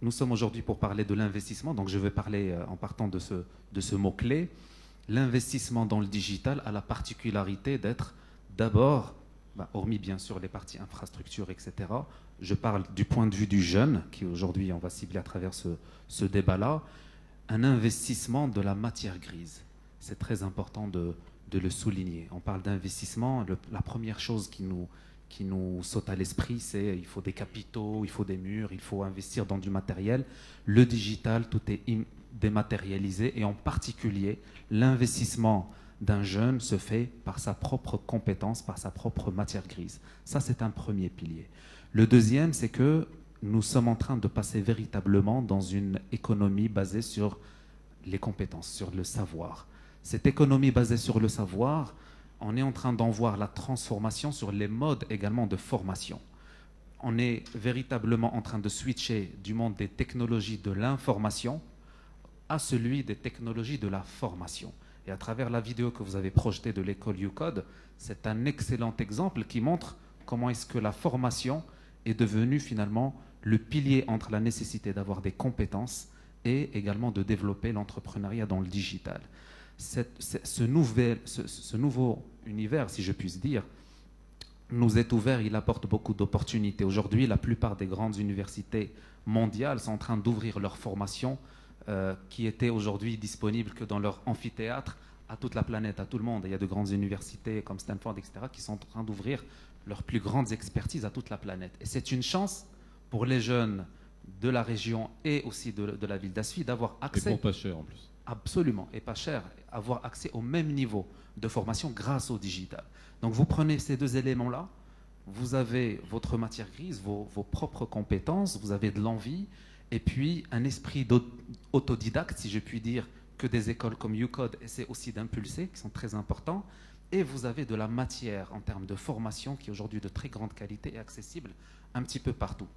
nous sommes aujourd'hui pour parler de l'investissement, donc je vais parler en partant de ce mot-clé. L'investissement dans le digital a la particularité d'être d'abord, hormis bien sûr les parties infrastructures, etc., je parle du point de vue du jeune, qui aujourd'hui on va cibler à travers ce débat-là, un investissement de la matière grise. C'est très important de le souligner. On parle d'investissement, la première chose qui nous saute à l'esprit, c'est il faut des capitaux, il faut des murs, il faut investir dans du matériel. Le digital, tout est dématérialisé et en particulier, l'investissement d'un jeune se fait par sa propre compétence, par sa propre matière grise. Ça, c'est un premier pilier. Le deuxième, c'est que nous sommes en train de passer véritablement dans une économie basée sur les compétences, sur le savoir. Cette économie basée sur le savoir, on est en train d'en voir la transformation sur les modes également de formation. On est véritablement en train de switcher du monde des technologies de l'information à celui des technologies de la formation. Et à travers la vidéo que vous avez projetée de l'école UCODE, c'est un excellent exemple qui montre comment est-ce que la formation est devenue finalement le pilier entre la nécessité d'avoir des compétences et également de développer l'entrepreneuriat dans le digital. Ce nouveau univers, si je puis dire, nous est ouvert, il apporte beaucoup d'opportunités. Aujourd'hui, la plupart des grandes universités mondiales sont en train d'ouvrir leur formation qui étaient aujourd'hui disponibles que dans leur amphithéâtre à toute la planète, à tout le monde. Il y a de grandes universités comme Stanford, etc., qui sont en train d'ouvrir leurs plus grandes expertises à toute la planète. Et c'est une chance pour les jeunes de la région et aussi de la ville d'Assouy d'avoir accès... Et pour pas cher en plus. Absolument, et pas cher, avoir accès au même niveau de formation grâce au digital. Donc vous prenez ces deux éléments-là, vous avez votre matière grise, vos propres compétences, vous avez de l'envie, et puis un esprit autodidacte, si je puis dire, que des écoles comme UCODE essaient aussi d'impulser, qui sont très importants, et vous avez de la matière en termes de formation qui est aujourd'hui de très grande qualité et accessible un petit peu partout.